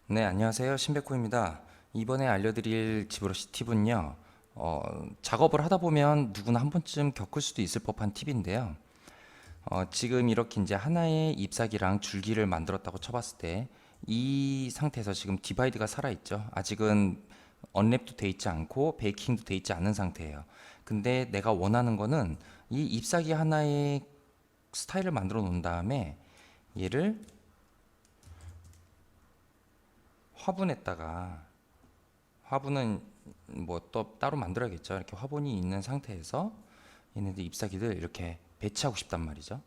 네, 안녕하세요. 신백호입니다. 이번에 알려드릴 지브러시 팁은요, 작업을 하다 보면 누구나 한 번쯤 겪을 수도 있을 법한 팁인데요. 지금 이렇게 이제 하나의 잎사귀랑 줄기를 만들었다고 쳐봤을 때, 이 상태에서 지금 디바이드가 살아있죠. 아직은 언랩도 돼 있지 않고, 베이킹도 돼 있지 않은 상태예요. 근데 내가 원하는 거는 이 잎사귀 하나의 스타일을 만들어 놓은 다음에, 얘를 화분에다가 화분은 뭐 또 따로 만들어야겠죠. 이렇게 화분이 있는 상태에서 얘네들 잎사귀들 이렇게 배치하고 싶단 말이죠.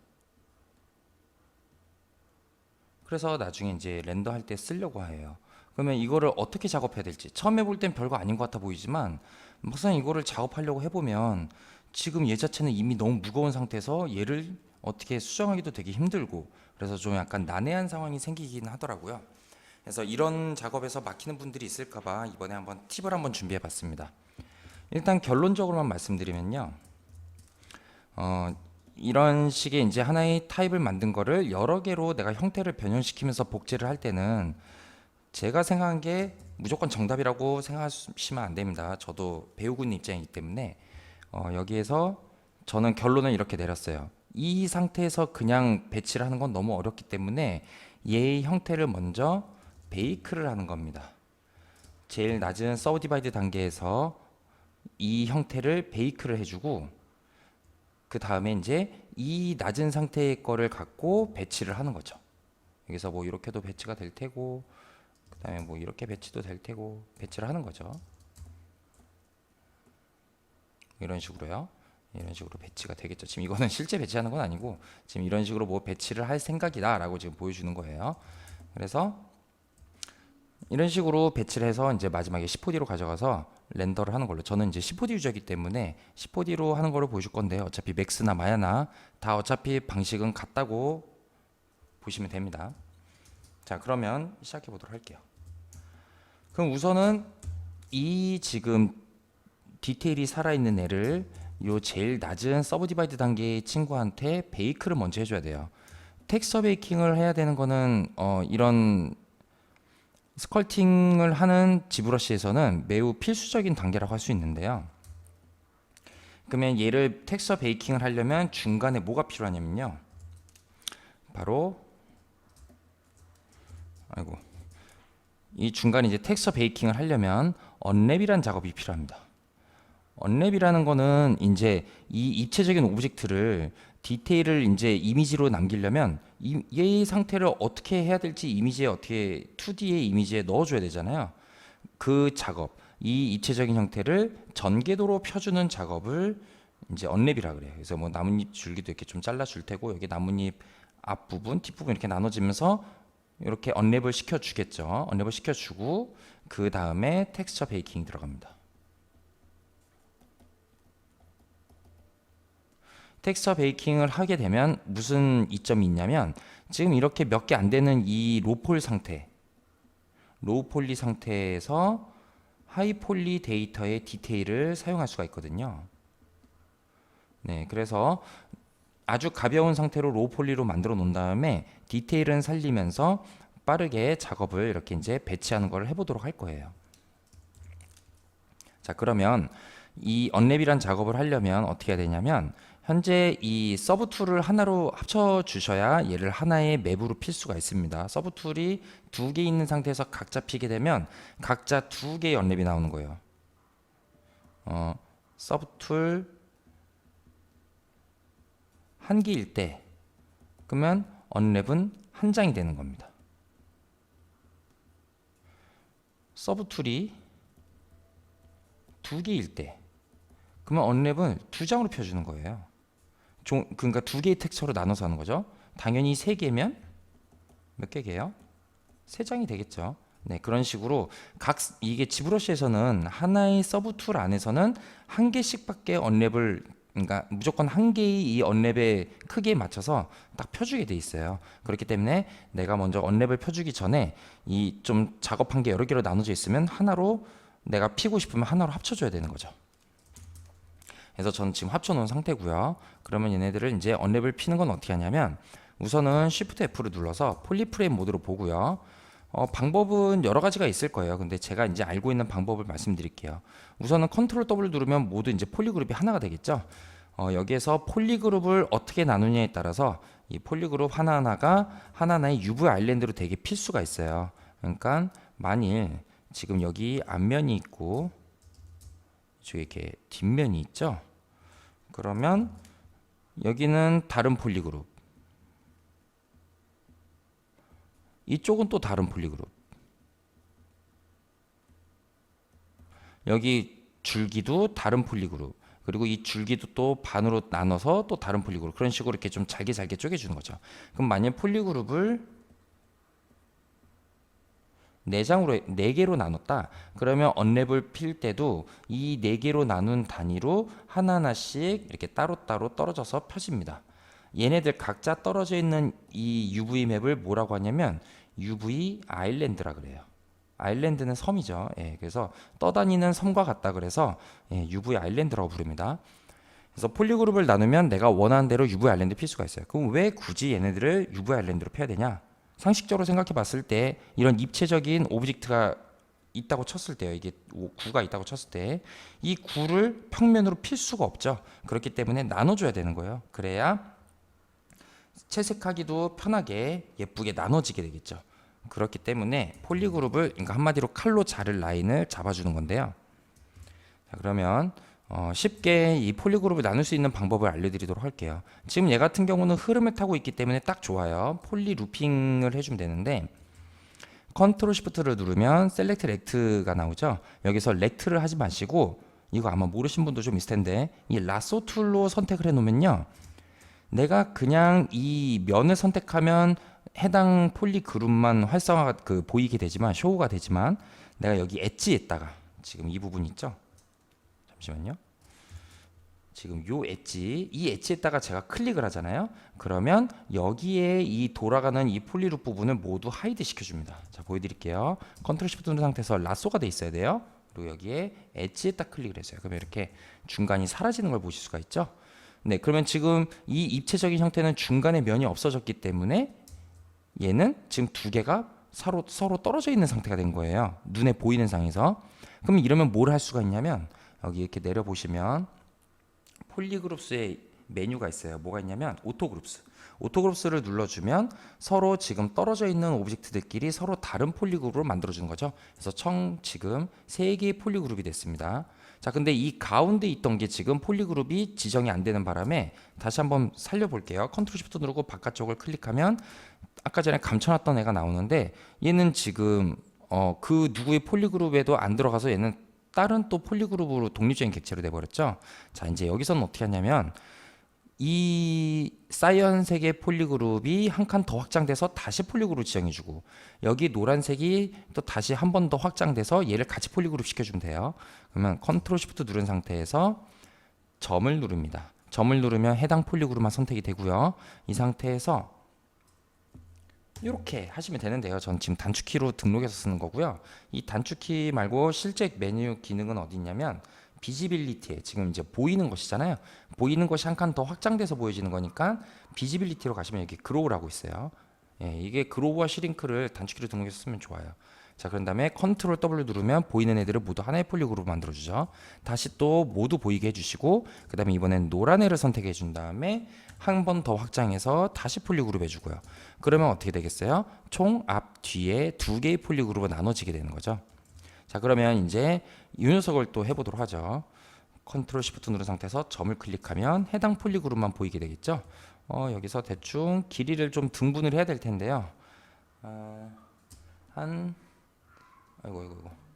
그래서 나중에 이제 렌더 할 때 쓰려고 해요. 그러면 이거를 어떻게 작업해야 될지 처음 해볼 땐 별거 아닌 것 같아 보이지만 막상 이거를 작업하려고 해보면 지금 얘 자체는 이미 너무 무거운 상태에서 얘를 어떻게 수정하기도 되게 힘들고 그래서 좀 약간 난해한 상황이 생기긴 하더라고요. 그래서 이런 작업에서 막히는 분들이 있을까봐 이번에 한번 팁을 한번 준비해봤습니다. 일단 결론적으로만 말씀드리면요. 어, 이런 식의 이제 하나의 타입을 만든 거를 여러 개로 내가 형태를 변형시키면서 복제를 할 때는 제가 생각한 게 무조건 정답이라고 생각하시면 안 됩니다. 저도 배우고 있는 입장이기 때문에 여기에서 저는 결론을 이렇게 내렸어요. 이 상태에서 그냥 배치를 하는 건 너무 어렵기 때문에 얘의 형태를 먼저 베이크를 하는 겁니다. 제일 낮은 서브디바이드 단계에서 이 형태를 베이크를 해주고 그 다음에 이제 이 낮은 상태의 거를 갖고 배치를 하는 거죠. 여기서 뭐 이렇게도 배치가 될 테고 그 다음에 뭐 이렇게 배치도 될 테고 배치를 하는 거죠. 이런 식으로요. 이런 식으로 배치가 되겠죠. 지금 이거는 실제 배치하는 건 아니고 지금 이런 식으로 뭐 배치를 할 생각이다 라고 지금 보여주는 거예요. 그래서 이런 식으로 배치를 해서 이제 마지막에 10호D로 가져가서 렌더를 하는 걸로. 저는 이제 10호D 유저이기 때문에 10호D로 하는 거를 보여줄 건데 어차피 맥스나 마야나 다 어차피 방식은 같다고 보시면 됩니다. 자, 그러면 시작해 보도록 할게요. 그럼 우선은 이 지금 디테일이 살아있는 애를 요 제일 낮은 서브디바이드 단계의 친구한테 베이크를 먼저 해줘야 돼요. 텍스처 베이킹을 해야 되는 거는 이런 스컬팅을 하는 지브러시에서는 매우 필수적인 단계라고 할 수 있는데요. 그러면 얘를 텍스처 베이킹을 하려면 중간에 뭐가 필요하냐면요. 바로 아이고 이 중간에 이제 텍스처 베이킹을 하려면 언랩이라는 작업이 필요합니다. 언랩이라는 거는 이제 이 입체적인 오브젝트를 디테일을 이제 이미지로 남기려면 얘의 상태를 어떻게 해야 될지 이미지에 어떻게 2D의 이미지에 넣어줘야 되잖아요. 그 작업, 이 입체적인 형태를 전개도로 펴주는 작업을 이제 언랩이라 그래요. 그래서 뭐 나뭇잎 줄기도 이렇게 좀 잘라줄 테고 여기 나뭇잎 앞부분, 뒷부분 이렇게 나눠지면서 이렇게 언랩을 시켜주겠죠. 언랩을 시켜주고 그 다음에 텍스처 베이킹이 들어갑니다. 텍스처 베이킹을 하게 되면 무슨 이점이 있냐면 지금 이렇게 몇 개 안 되는 이 로폴 상태, 로우 폴리 상태에서 하이 폴리 데이터의 디테일을 사용할 수가 있거든요. 네, 그래서 아주 가벼운 상태로 로우 폴리로 만들어 놓은 다음에 디테일은 살리면서 빠르게 작업을 이렇게 이제 배치하는 걸 해보도록 할 거예요. 자, 그러면 이 언랩이란 작업을 하려면 어떻게 해야 되냐면 현재 이 서브 툴을 하나로 합쳐 주셔야 얘를 하나의 맵으로 필 수가 있습니다. 서브 툴이 두 개 있는 상태에서 각자 피게 되면 각자 두 개의 언랩이 나오는 거예요. 서브 툴 한 개일 때 그러면 언랩은 한 장이 되는 겁니다. 서브 툴이 두 개일 때 그러면 언랩은 두 장으로 펴주는 거예요. 그러니까 두 개의 텍스처로 나눠서 하는 거죠. 당연히 세 개면 몇 개게요? 세 장이 되겠죠. 네, 그런 식으로 이게 지브러시에서는 하나의 서브 툴 안에서는 한 개씩밖에 언랩을 그러니까 무조건 한 개의 이 언랩의 크기에 맞춰서 딱 펴주게 돼 있어요. 그렇기 때문에 내가 먼저 언랩을 펴주기 전에 이 좀 작업한 게 여러 개로 나눠져 있으면 하나로 내가 피고 싶으면 하나로 합쳐줘야 되는 거죠. 그래서 저는 지금 합쳐놓은 상태고요. 그러면 얘네들을 이제 언랩을 피는 건 어떻게 하냐면 우선은 Shift F를 눌러서 폴리프레임 모드로 보고요. 방법은 여러 가지가 있을 거예요. 근데 제가 이제 알고 있는 방법을 말씀드릴게요. 우선은 컨트롤 W 누르면 모두 이제 폴리그룹이 하나가 되겠죠. 여기에서 폴리그룹을 어떻게 나누냐에 따라서 이 폴리그룹 하나하나가 하나하나의 UV 아일랜드로 되게 필수가 있어요. 그러니까 만일 지금 여기 앞면이 있고 저기 이렇게 뒷면이 있죠. 그러면 여기는 다른 폴리그룹, 이쪽은 또 다른 폴리그룹, 여기 줄기도 다른 폴리그룹, 그리고 이 줄기도 또 반으로 나눠서 또 다른 폴리그룹, 그런 식으로 이렇게 좀 잘게 잘게 쪼개주는 거죠. 그럼 만약 폴리그룹을 4장으로 4개로 나눴다. 그러면 언랩을 필 때도 이 4개로 나눈 단위로 하나하나씩 이렇게 따로따로 떨어져서 펴집니다. 얘네들 각자 떨어져 있는 이 UV 맵을 뭐라고 하냐면 UV 아일랜드라 그래요. 아일랜드는 섬이죠. 예, 그래서 떠다니는 섬과 같다 그래서 UV 아일랜드라고 부릅니다. 그래서 폴리그룹을 나누면 내가 원하는 대로 UV 아일랜드 필 수가 있어요. 그럼 왜 굳이 얘네들을 UV 아일랜드로 펴야 되냐? 상식적으로 생각해 봤을 때 이런 입체적인 오브젝트가 있다고 쳤을 때요. 이게 구가 있다고 쳤을 때 이 구를 평면으로 필 수가 없죠. 그렇기 때문에 나눠줘야 되는 거예요. 그래야 채색하기도 편하게 예쁘게 나눠지게 되겠죠. 그렇기 때문에 폴리그룹을, 그러니까 한마디로 칼로 자를 라인을 잡아주는 건데요. 자, 그러면 쉽게 이 폴리그룹을 나눌 수 있는 방법을 알려드리도록 할게요. 지금 얘 같은 경우는 흐름을 타고 있기 때문에 딱 좋아요. 폴리 루핑을 해주면 되는데 컨트롤 시프트를 누르면 셀렉트 렉트가 나오죠. 여기서 렉트를 하지 마시고, 이거 아마 모르신 분도 좀 있을 텐데 이 라쏘 툴로 선택을 해 놓으면요, 내가 그냥 이 면을 선택하면 해당 폴리 그룹만 활성화가 보이게 되지만, 쇼가 되지만, 내가 여기 엣지에다가 지금 이 부분 있죠. 잠시만요. 지금 요 엣지, 이 엣지에다가 제가 클릭을 하잖아요. 그러면 여기에 이 돌아가는 이 폴리룹 부분을 모두 하이드 시켜줍니다. 자, 보여드릴게요. 컨트롤 시프트 누른 상태에서 라쏘가 돼 있어야 돼요. 그리고 여기에 엣지에 딱 클릭을 했어요. 그러면 이렇게 중간이 사라지는 걸 보실 수가 있죠. 네, 그러면 지금 이 입체적인 형태는 중간에 면이 없어졌기 때문에 얘는 지금 두 개가 서로 떨어져 있는 상태가 된 거예요. 눈에 보이는 상에서. 그럼 이러면 뭘 할 수가 있냐면, 여기 이렇게 내려보시면 폴리그룹스의 메뉴가 있어요. 뭐가 있냐면 오토그룹스. 오토그룹스를 눌러주면 서로 지금 떨어져 있는 오브젝트들끼리 서로 다른 폴리그룹으로 만들어주는 거죠. 그래서 총 지금 3개의 폴리그룹이 됐습니다. 자, 근데 이 가운데 있던 게 지금 폴리그룹이 지정이 안 되는 바람에 다시 한번 살려볼게요. 컨트롤 시프트 누르고 바깥쪽을 클릭하면 아까 전에 감춰놨던 애가 나오는데, 얘는 지금 그 누구의 폴리그룹에도 안 들어가서 얘는 다른 또 폴리그룹으로 독립적인 객체로 돼버렸죠. 자, 이제 여기서는 어떻게 하냐면 이 사이언색의 폴리그룹이 한 칸 더 확장돼서 다시 폴리그룹 지정해주고, 여기 노란색이 또 다시 한 번 더 확장돼서 얘를 같이 폴리그룹 시켜주면 돼요. 그러면 컨트롤 시프트 누른 상태에서 점을 누릅니다. 점을 누르면 해당 폴리그룹만 선택이 되고요. 이 상태에서 이렇게 하시면 되는데요. 전 지금 단축키로 등록해서 쓰는 거고요. 이 단축키 말고 실제 메뉴 기능은 어디 있냐면 비지빌리티에 지금 이제 보이는 것이잖아요. 보이는 것이 한 칸 더 확장돼서 보여지는 거니까 비지빌리티로 가시면 여기 그로우라고 있어요. 예, 이게 그로우와 시링크를 단축키로 등록해서 쓰면 좋아요. 자, 그런 다음에 컨트롤 W 누르면 보이는 애들을 모두 하나의 폴리그룹으로 만들어주죠. 다시 또 모두 보이게 해주시고, 그 다음에 이번엔 노란 애를 선택해 준 다음에 한 번 더 확장해서 다시 폴리그룹 해주고요. 그러면 어떻게 되겠어요? 총 앞, 뒤에 2개의 폴리그룹으로 나눠지게 되는 거죠. 자, 그러면 이제 이 녀석을 또 해보도록 하죠. 컨트롤 시프트 누른 상태에서 점을 클릭하면 해당 폴리그룹만 보이게 되겠죠. 여기서 대충 길이를 좀 등분을 해야 될 텐데요. 아이고.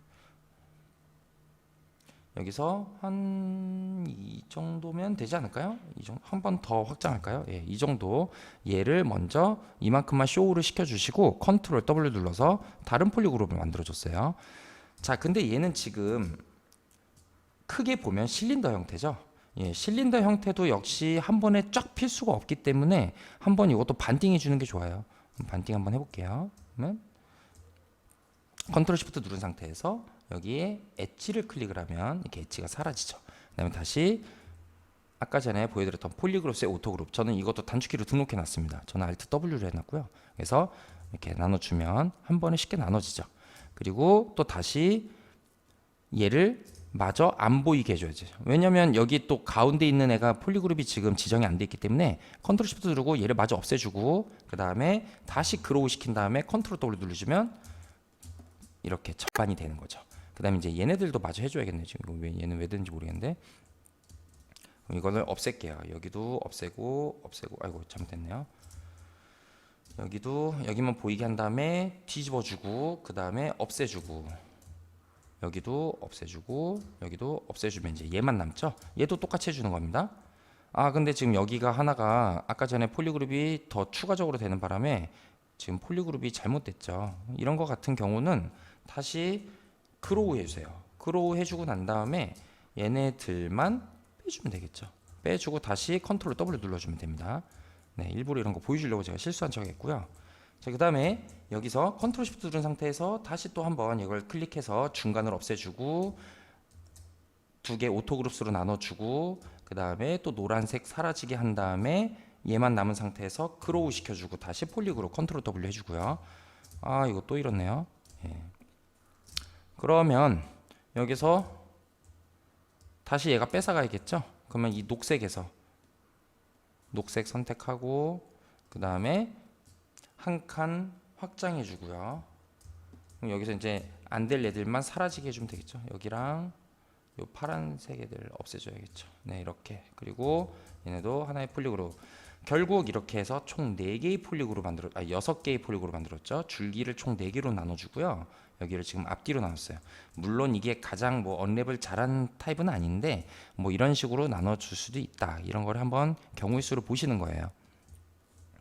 여기서 한 이 정도면 되지 않을까요? 한 번 더 확장할까요? 예, 이 정도. 얘를 먼저 이만큼만 쇼를 시켜주시고 컨트롤 W 눌러서 다른 폴리그룹을 만들어줬어요. 자, 근데 얘는 지금 크게 보면 실린더 형태죠. 예, 실린더 형태도 역시 한 번에 쫙 필 수가 없기 때문에 한번 이것도 반띵해 주는 게 좋아요. 반띵 한번 해볼게요. 그러면 컨트롤 시프트 누른 상태에서 여기에 엣지를 클릭을 하면 이렇게 엣지가 사라지죠. 그 다음에 다시 아까 전에 보여드렸던 폴리그룹스의 오토그룹, 저는 이것도 단축키로 등록해 놨습니다. 저는 Alt W를 해놨고요. 그래서 이렇게 나눠주면 한 번에 쉽게 나눠지죠. 그리고 또 다시 얘를 마저 안 보이게 해줘야지. 왜냐면 여기 또 가운데 있는 애가 폴리그룹이 지금 지정이 안 돼 있기 때문에 컨트롤 시프트 누르고 얘를 마저 없애주고 그 다음에 다시 그로우 시킨 다음에 컨트롤 W 누르시면 이렇게 절반이 되는 거죠. 그 다음에 이제 얘네들도 마저 해줘야겠네. 지금 왜 얘는 왜 되는지 모르겠는데 이거를 없앨게요. 여기도 없애고 아이고 잘못됐네요. 여기도 여기만 보이게 한 다음에 뒤집어주고 그 다음에 없애주고 여기도 없애주고 여기도 없애주면 이제 얘만 남죠. 얘도 똑같이 해주는 겁니다. 아 근데 지금 여기가 하나가 아까 전에 폴리그룹이 더 추가적으로 되는 바람에 지금 폴리그룹이 잘못됐죠. 이런 거 같은 경우는 다시 그로우 해주세요. 그로우 해주고 난 다음에 얘네들만 빼주면 되겠죠. 빼주고 다시 컨트롤 W 눌러주면 됩니다. 네, 일부러 이런 거 보여주려고 제가 실수한 척 했고요. 자, 그 다음에 여기서 컨트롤 시프트 누른 상태에서 다시 또 한번 이걸 클릭해서 중간을 없애주고 두 개 오토 그룹스로 나눠주고 그 다음에 또 노란색 사라지게 한 다음에 얘만 남은 상태에서 그로우 시켜주고 다시 폴리그룹 컨트롤 W 해주고요. 아 이거 또 이렇네요. 예. 그러면 여기서 다시 얘가 뺏어가야겠죠. 그러면 이 녹색에서 녹색 선택하고 그 다음에 한 칸 확장해 주고요. 그럼 여기서 이제 안 될 애들만 사라지게 해주면 되겠죠. 여기랑 요 파란색 애들 없애줘야겠죠. 네 이렇게. 그리고 얘네도 하나의 폴리그룹. 결국 이렇게 해서 총 4개의 폴리그룹 6개의 폴리그룹 만들었죠. 줄기를 총 4개로 나눠주고요. 여기를 지금 앞뒤로 나눴어요. 물론 이게 가장 뭐 언랩을 잘한 타입은 아닌데 뭐 이런 식으로 나눠줄 수도 있다. 이런 걸 한번 경우의 수로 보시는 거예요.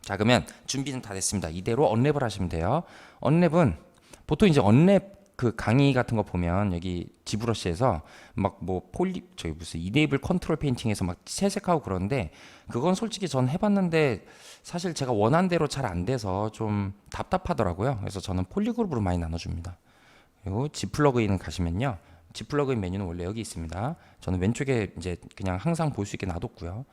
자 그러면 준비는 다 됐습니다. 이대로 언랩을 하시면 돼요. 언랩은 보통 이제 언랩 그 강의 같은 거 보면 여기 지브러시에서 막 뭐 폴리 저기 무슨 이네이블 컨트롤 페인팅에서 막 채색하고 그러는데 그건 솔직히 전 해봤는데 사실 제가 원한 대로 잘 안 돼서 좀 답답하더라고요. 그래서 저는 폴리그룹으로 많이 나눠줍니다. 그리고 G 플러그인 가시면요. G 플러그인 메뉴는 원래 여기 있습니다. 저는 왼쪽에 이제 그냥 항상 볼 수 있게 놔뒀고요.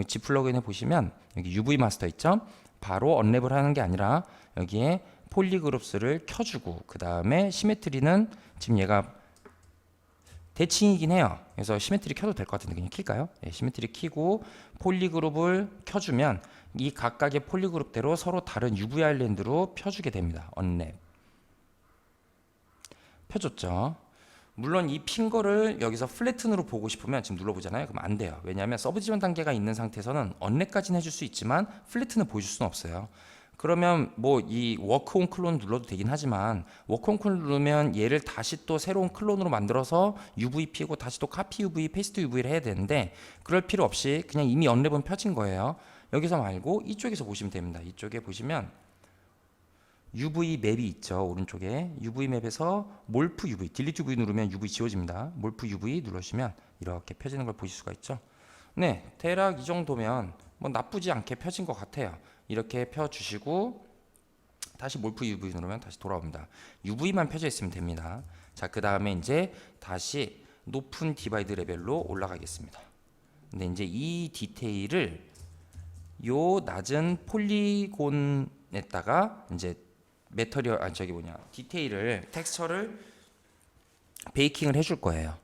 G 플러그인에 보시면 여기 UV 마스터 있죠? 바로 언랩을 하는 게 아니라 여기에 폴리그룹스를 켜주고 그 다음에 시메트리는 지금 얘가 대칭이긴 해요. 그래서 시메트리 켜도 될 것 같은데 그냥 킬까요? 네, 시메트리 켜고 폴리그룹을 켜주면 이 각각의 폴리그룹대로 서로 다른 UV 아일랜드로 펴주게 됩니다. 언랩 펴줬죠. 물론 이 핀 거를 여기서 플래튼으로 보고 싶으면 지금 눌러보잖아요. 그럼 안 돼요. 왜냐하면 서브 지원 단계가 있는 상태에서는 언랩까지는 해줄 수 있지만 플래튼을 보여줄 수는 없어요. 그러면 뭐 이 워크 온 클론 눌러도 되긴 하지만 워크 온 클론 누르면 얘를 다시 또 새로운 클론으로 만들어서 UV 피고 다시 또 카피 UV, 페이스트 UV를 해야 되는데 그럴 필요 없이 그냥 이미 언랩은 펴진 거예요. 여기서 말고 이쪽에서 보시면 됩니다. 이쪽에 보시면 UV 맵이 있죠. 오른쪽에 UV 맵에서 몰프 UV, 딜리트 UV 누르면 UV 지워집니다. 몰프 UV 누르시면 이렇게 펴지는 걸 보실 수가 있죠. 네, 대략 이 정도면 뭐 나쁘지 않게 펴진 것 같아요. 이렇게 펴주시고 다시 몰프 UV 누르면 다시 돌아옵니다. UV만 펴져 있으면 됩니다. 자, 그 다음에 이제 다시 높은 디바이드 레벨로 올라가겠습니다. 근데 이제 이 디테일을 요 낮은 폴리곤에다가 이제 메터리얼 디테일을 텍스처를 베이킹을 해줄 거예요.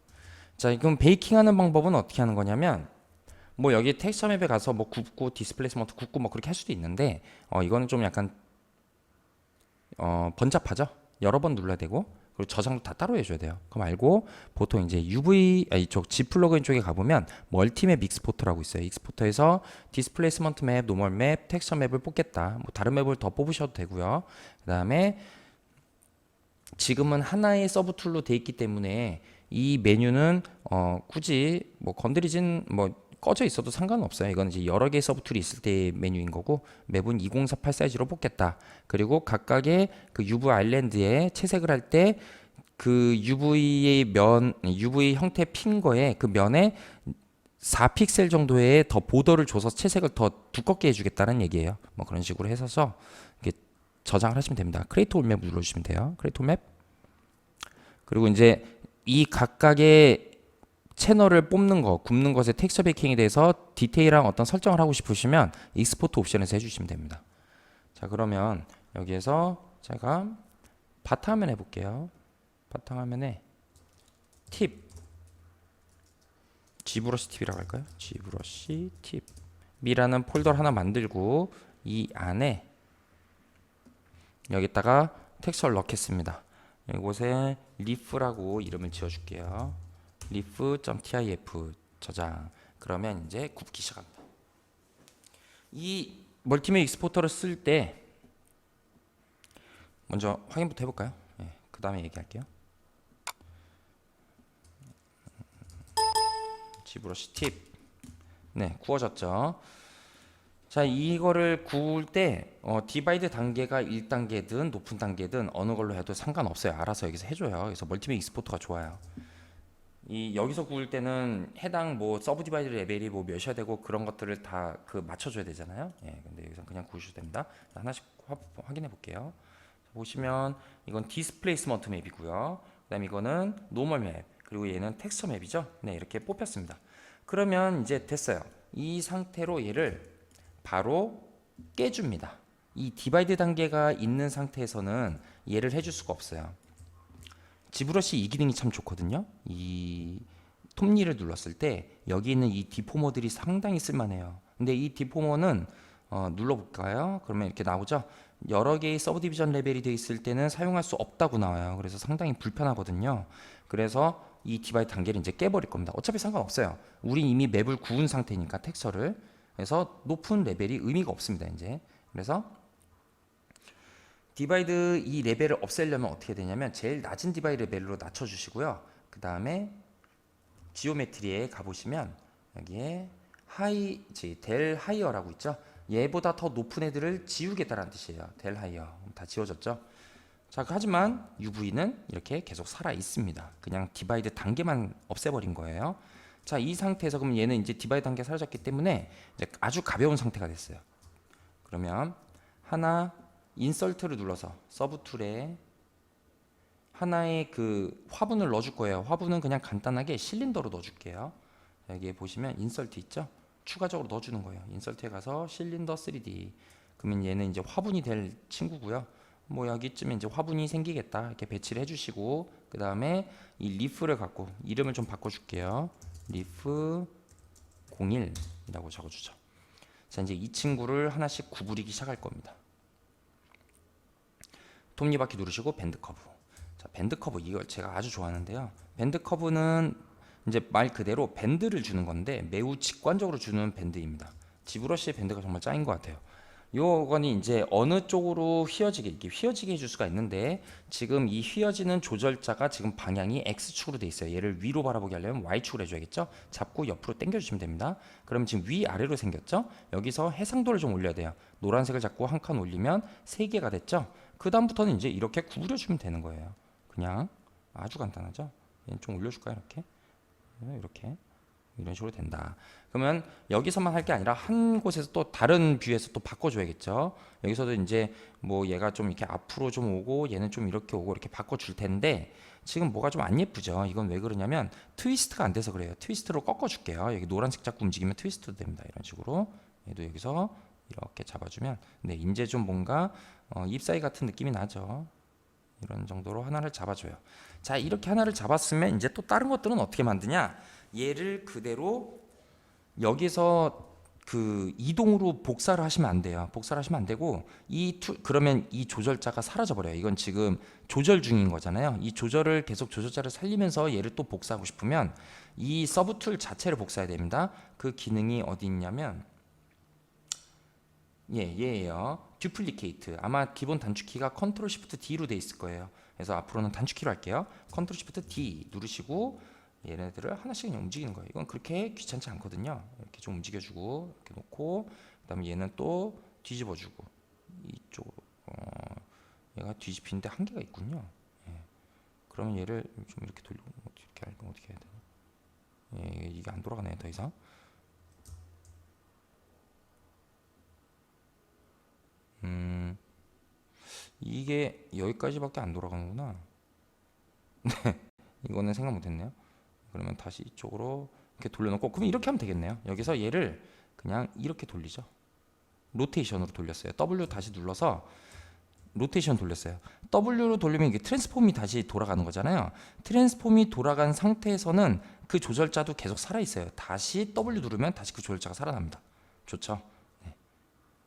자, 그럼 베이킹하는 방법은 어떻게 하는 거냐면 뭐 여기 텍스처 맵에 가서 뭐 굽고 디스플레이스먼트 굽고 뭐 그렇게 할 수도 있는데 이거는 좀 약간 번잡하죠. 여러 번 눌러야 되고 그리고 저장도 다 따로 해줘야 돼요. 그거 말고 보통 이제 이쪽 G 플러그인 쪽에 가보면 멀티맵 익스포터라고 있어요. 익스포터에서 디스플레이스먼트 맵, 노멀 맵, 텍스처 맵을 뽑겠다. 뭐 다른 맵을 더 뽑으셔도 되고요. 그 다음에 지금은 하나의 서브 툴로 돼 있기 때문에 이 메뉴는 굳이 뭐 건드리진 뭐 꺼져 있어도 상관없어요. 이건 이제 여러 개의 서브 툴이 있을 때의 메뉴인 거고 맵은 2048 사이즈로 뽑겠다. 그리고 각각의 그 UV 아일랜드에 채색을 할 때 그 UV의 UV 형태 핀 거에 그 면에 4픽셀 정도의 더 보더를 줘서 채색을 더 두껍게 해주겠다는 얘기예요. 뭐 그런 식으로 해서 이렇게 저장을 하시면 됩니다. 크리에이트 올 맵 눌러주시면 돼요. 크리에이트 올 맵. 그리고 이제 이 각각의 채널을 뽑는 거, 굽는 것의 텍스처 베이킹에 대해서 디테일한 어떤 설정을 하고 싶으시면 익스포트 옵션에서 해주시면 됩니다. 자, 그러면 여기에서 제가 바탕화면 해볼게요. 바탕화면에 팁, G브러쉬 팁이라고 할까요? G브러쉬 팁이라는 폴더를 하나 만들고 이 안에 여기다가 텍스처를 넣겠습니다. 이곳에 리프라고 이름을 지어줄게요. 리프.tif 저장. 그러면 이제 굽기 시작합니다. 이 멀티메 익스포터를 쓸 때 먼저 확인부터 해볼까요? 그 다음에 얘기할게요. G브러쉬 팁. 네, 구워졌죠. 자, 이거를 구울 때 디바이드 단계가 1단계든 높은 단계든 어느 걸로 해도 상관없어요. 알아서 여기서 해줘요. 그래서 멀티메 익스포터가 좋아요. 여기서 구울 때는 해당 뭐 서브 디바이드 레벨이 뭐 몇이야 되고 그런 것들을 다 그 맞춰줘야 되잖아요. 근데 여기서 그냥 구우셔도 됩니다. 하나씩 확인해 볼게요. 보시면 이건 디스플레이스먼트 맵이고요. 그다음 이거는 노멀 맵, 그리고 얘는 텍스처 맵이죠. 네, 이렇게 뽑혔습니다. 그러면 이제 됐어요. 이 상태로 얘를 바로 깨줍니다. 이 디바이드 단계가 있는 상태에서는 얘를 해줄 수가 없어요. G브러쉬 이 기능이 참 좋거든요. 이 톱니를 눌렀을 때 여기 있는 이 디포머들이 상당히 쓸만해요. 근데 이 디포머는 눌러볼까요? 그러면 이렇게 나오죠. 여러 개의 서브 디비전 레벨이 되어 있을 때는 사용할 수 없다고 나와요. 그래서 상당히 불편하거든요. 그래서 이 디바이드 단계를 이제 깨버릴 겁니다. 어차피 상관없어요. 우린 이미 맵을 구운 상태니까 텍스처를. 그래서 높은 레벨이 의미가 없습니다. 이제 그래서 디바이드 이 레벨을 없애려면 어떻게 되냐면 제일 낮은 디바이드 레벨로 낮춰주시고요. 그 다음에 지오메트리에 가보시면 여기에 델 하이어라고 있죠. 얘보다 더 높은 애들을 지우겠다라는 뜻이에요. 델 하이어. 다 지워졌죠. 자, 하지만 UV는 이렇게 계속 살아 있습니다. 그냥 디바이드 단계만 없애버린 거예요. 자, 이 상태에서 그럼 얘는 이제 디바이드 단계 사라졌기 때문에 이제 아주 가벼운 상태가 됐어요. 그러면 하나 인설트를 눌러서 서브 툴에 하나의 그 화분을 넣어줄 거예요. 화분은 그냥 간단하게 실린더로 넣어줄게요. 여기에 보시면 인설트 있죠? 추가적으로 넣어주는 거예요. 인설트에 가서 실린더 3D. 그러면 얘는 이제 화분이 될 친구고요. 뭐 여기쯤에 이제 화분이 생기겠다 이렇게 배치를 해주시고 그 다음에 이 리프를 갖고 이름을 좀 바꿔줄게요. 리프 01이라고 적어주죠. 자, 이제 이 친구를 하나씩 구부리기 시작할 겁니다. 톱니바퀴 누르시고 밴드 커브. 자, 밴드 커브 이걸 제가 아주 좋아하는데요. 밴드 커브는 이제 말 그대로 밴드를 주는 건데 매우 직관적으로 주는 밴드입니다. G브러쉬의 밴드가 정말 짱인 것 같아요. 요건이 이제 어느 쪽으로 휘어지게 이렇게 휘어지게 해줄 수가 있는데 지금 이 휘어지는 조절자가 지금 방향이 X축으로 돼 있어요. 얘를 위로 바라보게 하려면 Y축으로 해줘야겠죠. 잡고 옆으로 당겨주시면 됩니다. 그럼 지금 위아래로 생겼죠. 여기서 해상도를 좀 올려야 돼요. 노란색을 잡고 한 칸 올리면 3개가 됐죠. 그 다음부터는 이제 이렇게 구부려주면 되는 거예요. 그냥 아주 간단하죠. 얘는 좀 올려줄까요? 이렇게 이런 식으로 된다. 그러면 여기서만 할 게 아니라 한 곳에서 또 다른 뷰에서 또 바꿔줘야겠죠. 여기서도 이제 뭐 얘가 좀 이렇게 앞으로 좀 오고 얘는 좀 이렇게 오고 이렇게 바꿔줄 텐데 지금 뭐가 좀 안 예쁘죠. 이건 왜 그러냐면 트위스트가 안 돼서 그래요. 트위스트로 꺾어줄게요. 여기 노란색 자꾸 움직이면 트위스트도 됩니다. 이런 식으로 얘도 여기서 이렇게 잡아주면 네, 이제 좀 뭔가 잎사귀 같은 느낌이 나죠. 이런 정도로 하나를 잡아줘요. 자, 이렇게 하나를 잡았으면 이제 또 다른 것들은 어떻게 만드냐? 얘를 그대로 여기서 그 이동으로 복사를 하시면 안 돼요. 복사를 하시면 안 되고 그러면 이 조절자가 사라져 버려요. 이건 지금 조절 중인 거잖아요. 이 조절을 계속 조절자를 살리면서 얘를 또 복사하고 싶으면 이 서브 툴 자체를 복사해야 됩니다. 그 기능이 어디 있냐면 얘예요. 듀플리케이트. 아마 기본 단축키가 컨트롤 시프트 D로 돼 있을 거예요. 그래서 앞으로는 단축키로 할게요. 컨트롤 시프트 D 누르시고 얘네들을 하나씩 그냥 움직이는 거예요. 이건 그렇게 귀찮지 않거든요. 이렇게 좀 움직여주고 이렇게 놓고 그다음에 얘는 또 뒤집어주고 이쪽으로 얘가 뒤집히는데 한계가 있군요. 그러면 얘를 좀 이렇게 돌리고 어떻게 해야 되나? 이게 안 돌아가네요. 더 이상. 이게 여기까지밖에 안 돌아가는구나. 네, 이거는 생각 못했네요. 그러면 다시 이쪽으로 이렇게 돌려놓고 그럼 이렇게 하면 되겠네요. 여기서 얘를 그냥 이렇게 돌리죠. 로테이션으로 돌렸어요. W 다시 눌러서 로테이션 돌렸어요. W로 돌리면 이게 트랜스폼이 다시 돌아가는 거잖아요. 트랜스폼이 돌아간 상태에서는 그 조절자도 계속 살아 있어요. 다시 W 누르면 다시 그 조절자가 살아납니다. 좋죠? 네.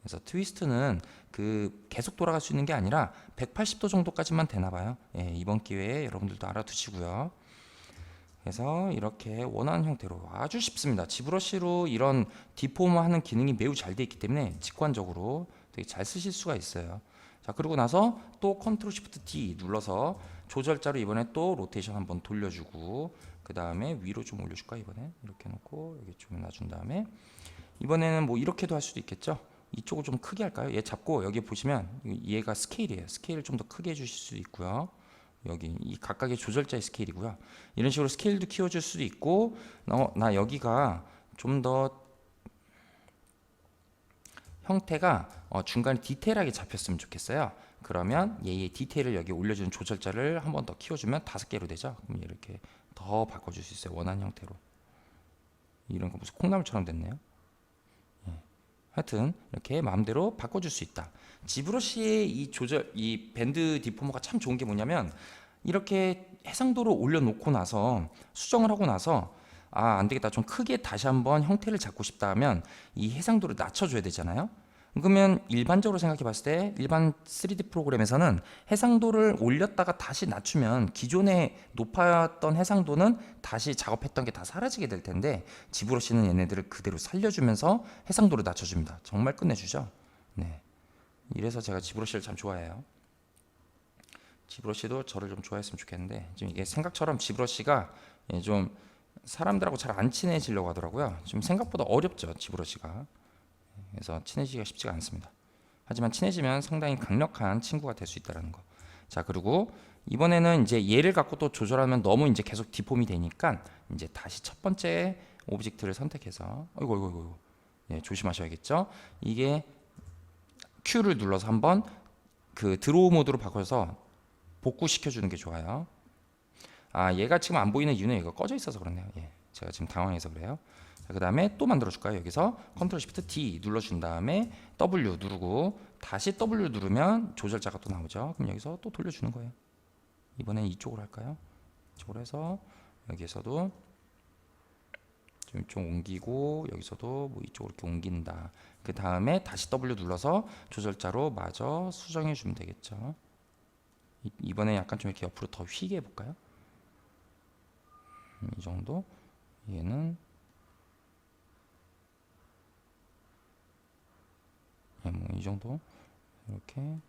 그래서 트위스트는 그 계속 돌아갈 수 있는 게 아니라 180도 정도까지만 되나 봐요. 예, 이번 기회에 여러분들도 알아두시고요. 그래서 이렇게 원하는 형태로 아주 쉽습니다. 지브러시로 이런 디포머 하는 기능이 매우 잘 되어 있기 때문에 직관적으로 되게 잘 쓰실 수가 있어요. 자, 그리고 나서 또 컨트롤 시프트 D 눌러서 조절자로 이번에 또 로테이션 한번 돌려주고, 그 다음에 위로 좀 올려줄까. 이번에 이렇게 놓고 여기 좀 놔준 다음에 이번에는 뭐 이렇게도 할 수도 있겠죠. 이쪽을 좀 크게 할까요? 얘 잡고 여기 보시면 얘가 스케일이에요. 스케일을 좀 더 크게 해주실 수도 있고요. 여기 이 각각의 조절자의 스케일이고요. 이런 식으로 스케일도 키워줄 수도 있고, 나 여기가 좀 더 형태가 중간에 디테일하게 잡혔으면 좋겠어요. 그러면 얘의 디테일을 여기 올려주는 조절자를 한 번 더 키워주면 5개로 되죠. 그럼 이렇게 더 바꿔줄 수 있어요. 원하는 형태로. 이런 거 무슨 콩나물처럼 됐네요. 하여튼 이렇게 마음대로 바꿔줄 수 있다. 지브러시의 이 조절, 이 밴드 디포머가 참 좋은 게 뭐냐면, 이렇게 해상도를 올려놓고 나서 수정을 하고 나서 안되겠다, 좀 크게 다시 한번 형태를 잡고 싶다 하면 이 해상도를 낮춰줘야 되잖아요. 그러면 일반적으로 생각해 봤을 때 일반 3D 프로그램에서는 해상도를 올렸다가 다시 낮추면 기존에 높았던 해상도는 다시 작업했던 게 다 사라지게 될 텐데, 지브러시는 얘네들을 그대로 살려주면서 해상도를 낮춰줍니다. 정말 끝내주죠. 네. 이래서 제가 지브러시를 참 좋아해요. 지브러시도 저를 좀 좋아했으면 좋겠는데, 지금 이게 생각처럼 지브러시가 좀 사람들하고 잘 안 친해지려고 하더라고요. 지금 생각보다 어렵죠, 지브러시가. 그래서 친해지기가 쉽지가 않습니다. 하지만 친해지면 상당히 강력한 친구가 될 수 있다는 거. 자, 그리고 이번에는 이제 얘를 갖고 또 조절하면 너무 이제 계속 디폼이 되니까 이제 다시 첫 번째 오브젝트를 선택해서, 어이구, 예, 조심하셔야겠죠. 이게 Q를 눌러서 한번 그 드로우 모드로 바꿔서 복구시켜 주는 게 좋아요. 얘가 지금 안 보이는 이유는 얘가 꺼져 있어서 그렇네요. 예, 제가 지금 당황해서 그래요. 그 다음에 또 만들어 줄까요? 여기서 컨트롤 시프트 D 눌러준 다음에 W 누르고 다시 W 누르면 조절자가 또 나오죠. 그럼 여기서 또 돌려주는 거예요. 이번엔 이쪽으로 할까요? 이쪽으로 해서 여기에서도 좀 옮기고, 여기서도 뭐 이쪽으로 이렇게 옮긴다. 그 다음에 다시 W 눌러서 조절자로 마저 수정해 주면 되겠죠. 이번에 약간 좀 이렇게 옆으로 더 휘게 해볼까요? 이 정도. 얘는 뭐 이 정도. 이렇게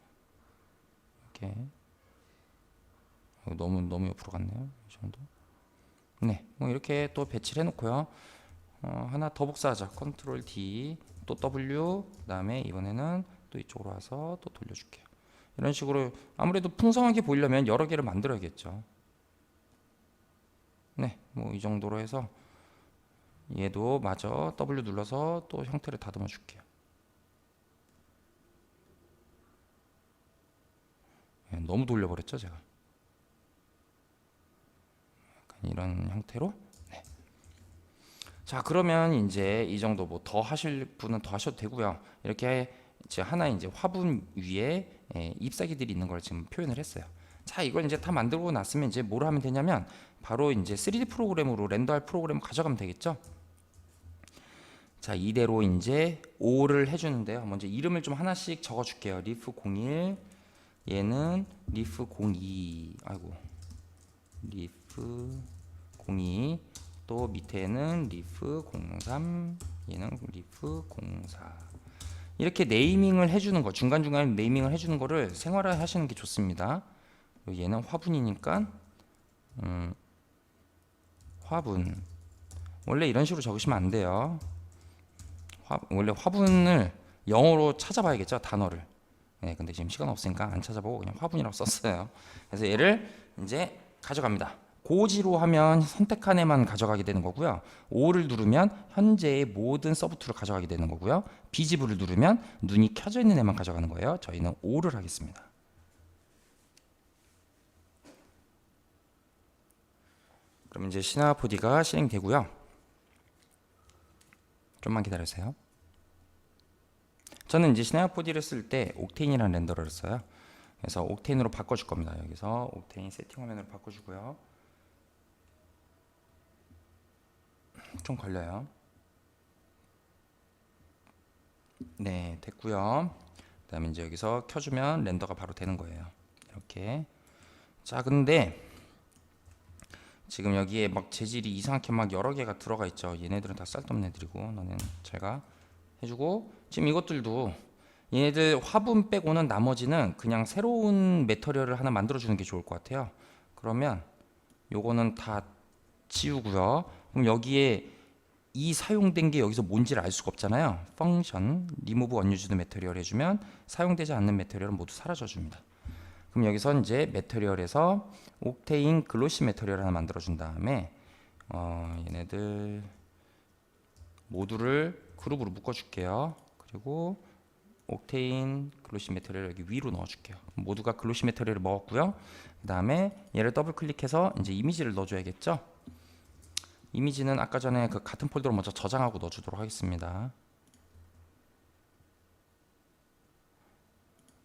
너무 옆으로 갔네요. 이 정도. 네, 뭐 이렇게 또 배치를 해놓고요. 하나 더 복사하자. 컨트롤 D 또 W, 그다음에 이번에는 또 이쪽으로 와서 또 돌려줄게요. 이런 식으로 아무래도 풍성하게 보이려면 여러 개를 만들어야겠죠. 네, 뭐 이 정도로 해서 얘도 마저 W 눌러서 또 형태를 다듬어 줄게요. 네, 너무 돌려버렸죠, 제가. 약간 이런 형태로. 네. 자, 그러면 이제 이 정도 뭐 더 하실 분은 더 하셔도 되고요. 이렇게 이제 하나 이제 화분 위에 잎사귀들이 있는 걸 지금 표현을 했어요. 자, 이걸 이제 다 만들고 났으면 이제 뭘 하면 되냐면 바로 이제 3D 프로그램으로 렌더할 프로그램을 가져가면 되겠죠. 자, 이대로 이제 5를 해주는데요. 먼저 이름을 좀 하나씩 적어줄게요. 리프 01, 얘는 리프 02, 아이고, 리프 02, 또 밑에는 리프 03, 얘는 리프 04. 이렇게 네이밍을 해주는 거, 중간중간 네이밍을 해주는 거를 생활화 하시는 게 좋습니다. 얘는 화분이니까 화분. 원래 이런 식으로 적으시면 안 돼요. 원래 화분을 영어로 찾아봐야겠죠, 단어를. 네, 근데 지금 시간 없으니까 안 찾아보고 그냥 화분이라고 썼어요. 그래서 얘를 이제 가져갑니다. 고지로 하면 선택한 애만 가져가게 되는 거고요. O를 누르면 현재의 모든 서브툴을 가져가게 되는 거고요. 비지브를 누르면 눈이 켜져 있는 애만 가져가는 거예요. 저희는 O를 하겠습니다. 그럼 이제 시나포디가 실행되고요. 좀만 기다려주세요. 저는 이제 시나포디를 쓸 때 옥테인이라는 렌더러를 써요. 그래서 옥테인으로 바꿔줄 겁니다. 여기서 옥테인 세팅 화면으로 바꿔주고요. 좀 걸려요. 네, 됐고요. 그다음에 이제 여기서 켜주면 렌더가 바로 되는 거예요. 이렇게. 자, 근데 지금 여기에 막 재질이 이상하게 막 여러 개가 들어가 있죠. 얘네들은 다 쌀없는 애들이고, 너는 제가 해주고, 지금 이것들도 얘네들 화분 빼고는 나머지는 그냥 새로운 매터리얼을 하나 만들어주는 게 좋을 것 같아요. 그러면 요거는 다 지우고요. 그럼 여기에 이 사용된 게 여기서 뭔지를 알 수가 없잖아요. 펑션 리무브 언유즈드 매터리얼 해주면 사용되지 않는 매터리얼은 모두 사라져 줍니다. 그럼 여기서 이제 매터리얼에서 옥테인 글로시 매터리얼 하나 만들어 준 다음에 얘네들 모두를 그룹으로 묶어 줄게요. 그리고 옥테인 글로시 매터리얼 여기 위로 넣어 줄게요. 모두가 글로시 매터리얼을 먹었고요. 그 다음에 얘를 더블 클릭해서 이제 이미지를 넣어 줘야겠죠. 이미지는 아까 전에 그 같은 폴더로 먼저 저장하고 넣어 주도록 하겠습니다.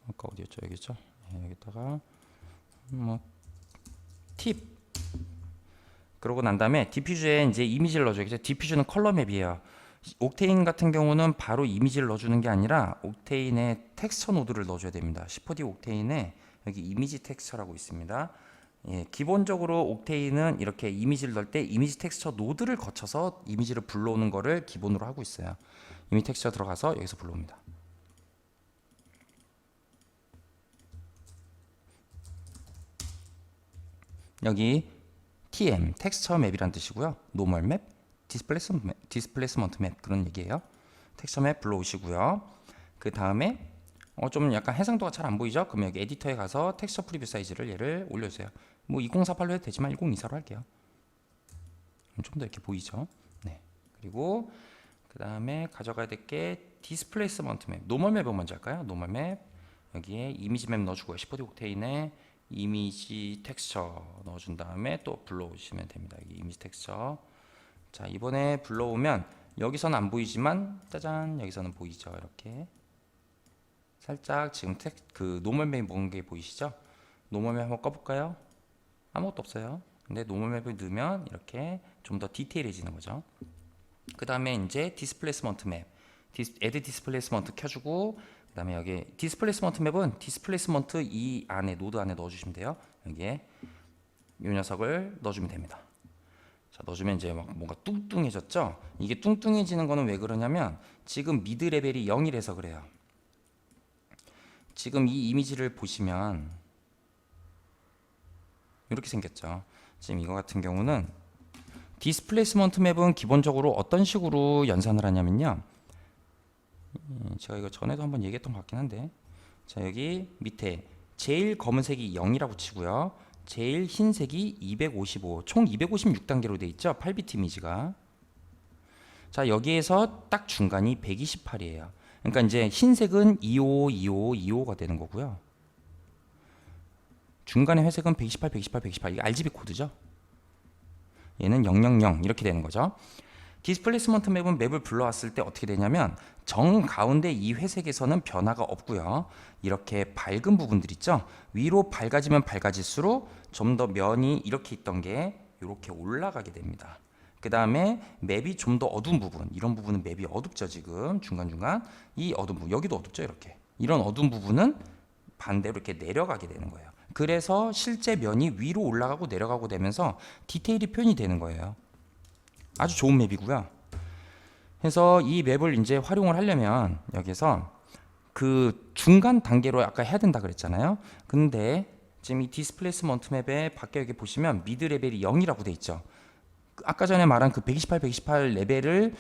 아까 어디였죠? 여기죠. 여기다가 팁. 그러고 난 다음에 디퓨즈에 이제 이미지를 넣어줘야겠죠. 디퓨즈는 컬러 맵이에요. 옥테인 같은 경우는 바로 이미지를 넣어주는 게 아니라 옥테인에 텍스처 노드를 넣어줘야 됩니다. 10D 옥테인에 여기 이미지 텍스처라고 있습니다. 예, 기본적으로 옥테인은 이렇게 이미지를 넣을 때 이미지 텍스처 노드를 거쳐서 이미지를 불러오는 거를 기본으로 하고 있어요. 이미지 텍스처 들어가서 여기서 불러옵니다. 여기 TM 텍스처 맵이란 뜻이고요. 노멀 맵, 디스플레이스먼트 맵 그런 얘기예요. 텍스처 맵 불러오시고요. 그 다음에 좀 약간 해상도가 잘 안 보이죠? 그럼 여기 에디터에 가서 텍스처 프리뷰 사이즈를 얘를 올려주세요. 뭐 2048로 해도 되지만 1024로 할게요. 좀 더 이렇게 보이죠? 네. 그리고 그 다음에 가져가야 될 게 디스플레이스먼트 맵, 노멀 맵을 먼저 할까요? 노멀 맵 여기에 이미지 맵 넣어주고요. 10D 옥테인에 이미지 텍스처 넣어준 다음에 또 불러오시면 됩니다. 여기 이미지 텍스처. 자, 이번에 불러오면 여기서는 안 보이지만 짜잔 여기서는 보이죠. 이렇게 살짝 지금 그 노멀 맵 먹은 게 보이시죠? 노멀 맵 한번 꺼볼까요? 아무것도 없어요. 근데 노멀 맵을 넣으면 이렇게 좀 더 디테일해지는 거죠. 그 다음에 이제 디스플레이스먼트 맵, 애드 디스플레이스먼트 켜주고, 그 다음에 여기 디스플레이스먼트 맵은 디스플레이스먼트 이 안에 노드 안에 넣어주시면 돼요. 여기에 이 녀석을 넣어주면 됩니다. 자, 넣어주면 이제 막 뭔가 뚱뚱해졌죠? 이게 뚱뚱해지는 거는 왜 그러냐면 지금 미드 레벨이 0이라서 그래요. 지금 이 이미지를 보시면 이렇게 생겼죠. 지금 이거 같은 경우는 디스플레이스먼트 맵은 기본적으로 어떤 식으로 연산을 하냐면요. 제가 이거 전에도 한번 얘기했던 것 같긴 한데, 자, 여기 밑에 제일 검은색이 0이라고 치고요. 제일 흰색이 255, 총 256단계로 돼 있죠. 8비트 이미지가. 자, 여기에서 딱 중간이 128이에요. 그러니까 이제 흰색은 255, 255, 255가 되는 거고요. 중간에 회색은 128, 128, 128. 이게 RGB 코드죠. 얘는 000 이렇게 되는 거죠. 디스플레이스먼트 맵은 맵을 불러왔을 때 어떻게 되냐면 정 가운데 이 회색에서는 변화가 없고요. 이렇게 밝은 부분들 있죠. 위로 밝아지면 밝아질수록 좀 더 면이 이렇게 있던 게 이렇게 올라가게 됩니다. 그 다음에 맵이 좀 더 어두운 부분, 이런 부분은 맵이 어둡죠. 지금 중간중간 이 어두운 부분, 여기도 어둡죠. 이렇게 이런 어두운 부분은 반대로 이렇게 내려가게 되는 거예요. 그래서 실제 면이 위로 올라가고 내려가고 되면서 디테일이 표현이 되는 거예요. 아주 좋은 맵이고요. 그래서 이 맵을 이제 활용을 하려면 여기서 그 중간 단계로 아까 해야 된다 그랬잖아요. 근데 지금 이 디스플레이스먼트 맵에 밖에 여기 보시면 미드 레벨이 0이라고 돼 있죠. 아까 전에 말한 그 128, 128 레벨을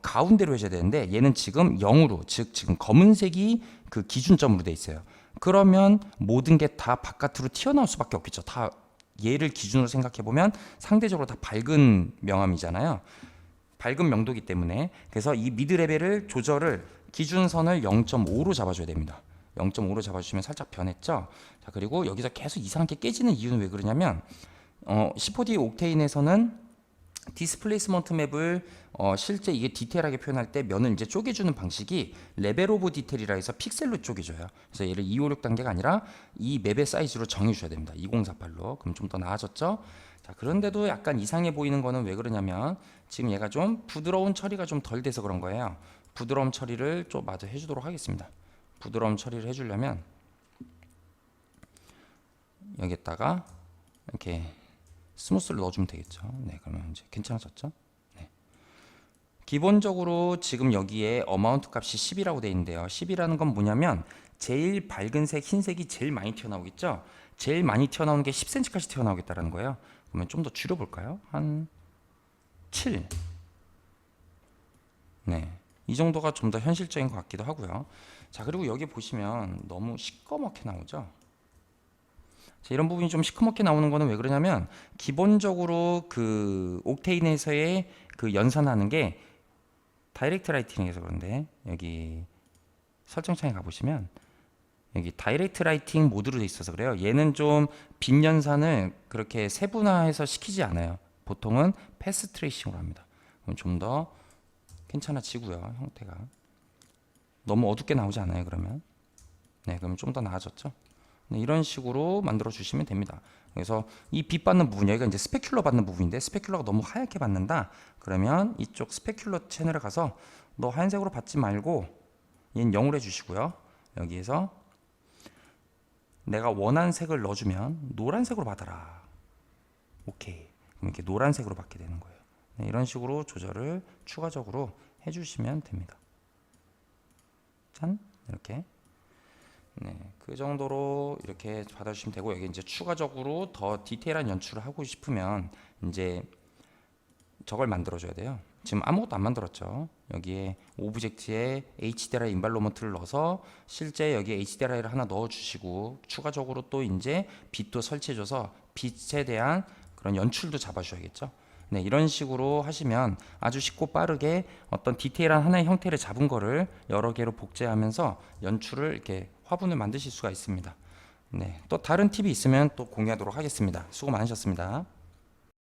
가운데로 해줘야 되는데 얘는 지금 0으로, 즉 지금 검은색이 그 기준점으로 돼 있어요. 그러면 모든 게 다 바깥으로 튀어나올 수밖에 없겠죠. 다 얘를 기준으로 생각해 보면 상대적으로 다 밝은 명암이잖아요. 밝은 명도기 때문에. 그래서 이 미드 레벨을 조절을 기준선을 0.5로 잡아줘야 됩니다. 0.5로 잡아주시면 살짝 변했죠. 자, 그리고 여기서 계속 이상하게 깨지는 이유는 왜 그러냐면 10호D 옥테인에서는 디스플레이스먼트 맵을 실제 이게 디테일하게 표현할 때 면을 이제 쪼개주는 방식이 레벨 오브 디테일이라 해서 픽셀로 쪼개줘요. 그래서 얘를 256단계가 아니라 이 맵의 사이즈로 정해주셔야 됩니다. 2048로. 그럼 좀 더 나아졌죠? 자, 그런데도 약간 이상해 보이는 거는 왜 그러냐면 지금 얘가 좀 부드러운 처리가 좀 덜 돼서 그런 거예요. 부드러움 처리를 좀 마저 해주도록 하겠습니다. 부드러움 처리를 해주려면 여기에다가 이렇게 스무스를 넣어주면 되겠죠. 네, 그러면 이제 괜찮아졌죠? 네. 기본적으로 지금 여기에 어마운트 값이 10이라고 되어 있는데요. 10이라는 건 뭐냐면 제일 밝은 색, 흰색이 제일 많이 튀어나오겠죠? 제일 많이 튀어나오는 게 10cm까지 튀어나오겠다는 거예요. 그러면 좀 더 줄여볼까요? 한 7. 네, 이 정도가 좀 더 현실적인 것 같기도 하고요. 자, 그리고 여기 보시면 너무 시꺼멓게 나오죠? 자, 이런 부분이 좀 시커멓게 나오는 거는 왜 그러냐면 기본적으로 그 옥테인에서의 그 연산하는 게 다이렉트 라이팅에서 그런데 여기 설정창에 가보시면 여기 다이렉트 라이팅 모드로 돼 있어서 그래요. 얘는 좀 빛 연산을 그렇게 세분화해서 시키지 않아요. 보통은 패스 트레이싱으로 합니다. 그럼 좀 더 괜찮아지고요. 형태가 너무 어둡게 나오지 않아요. 그러면 네, 그러면 좀 더 나아졌죠. 네, 이런 식으로 만들어 주시면 됩니다. 그래서 이 빛 받는 부분, 여기가 이제 스페큘러 받는 부분인데 스페큘러가 너무 하얗게 받는다 그러면 이쪽 스페큘러 채널에 가서 너 하얀색으로 받지 말고 얘는 0으로 해주시고요. 여기에서 내가 원하는 색을 넣어주면 노란색으로 받아라. 오케이. 그럼 이렇게 노란색으로 받게 되는 거예요. 네, 이런 식으로 조절을 추가적으로 해주시면 됩니다. 짠, 이렇게. 네, 그 정도로 이렇게 받아주시면 되고, 여기 이제 추가적으로 더 디테일한 연출을 하고 싶으면 이제 저걸 만들어줘야 돼요. 지금 아무것도 안 만들었죠. 여기에 오브젝트에 HDRI 인발로먼트를 넣어서 실제 여기에 HDRI를 하나 넣어주시고 추가적으로 또 이제 빛도 설치해줘서 빛에 대한 그런 연출도 잡아주셔야겠죠. 네, 이런 식으로 하시면 아주 쉽고 빠르게 어떤 디테일한 하나의 형태를 잡은 거를 여러 개로 복제하면서 연출을 이렇게 화분을 만드실 수가 있습니다. 네, 또 다른 팁이 있으면 또 공유하도록 하겠습니다. 수고 많으셨습니다.